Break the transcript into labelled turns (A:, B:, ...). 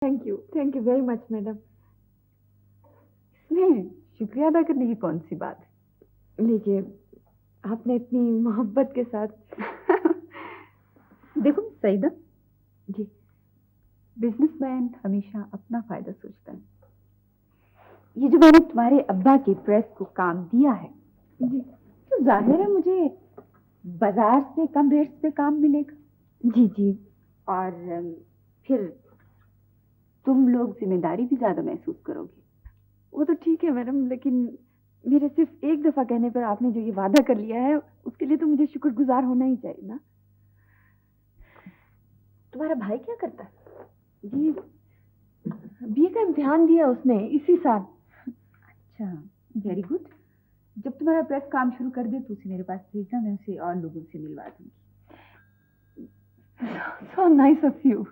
A: Thank you very much madam.
B: इसमें शुक्रिया अदा करने की कौन सी बात है?
A: लीजिए, आपने इतनी मोहब्बत के साथ।
B: देखो सईदा
A: जी
B: बिजनेसमैन हमेशा अपना फायदा सोचता है। ये जो मैंने तुम्हारे अब्बा की प्रेस को काम दिया है
A: जी
B: तो जाहिर है मुझे बाजार से कम रेट्स पे काम मिलेगा।
A: जी जी।
B: और फिर तुम लोग जिम्मेदारी भी ज्यादा महसूस करोगे।
A: वो तो ठीक है मैडम, लेकिन मेरे सिर्फ एक दफा कहने पर आपने जो ये वादा कर लिया है उसके लिए तो मुझे शुक्रगुजार होना ही चाहिए ना।
B: तुम्हारा भाई क्या करता है?
A: जी बीए का इम्तिहान दिया उसने इसी साल।
B: अच्छा, वेरी गुड। जब तुम्हारा प्रेस काम शुरू कर दे तो उसे मेरे पास भेजना, मैं उसे और लोगों से मिलवा दूंगी।
A: So nice of you.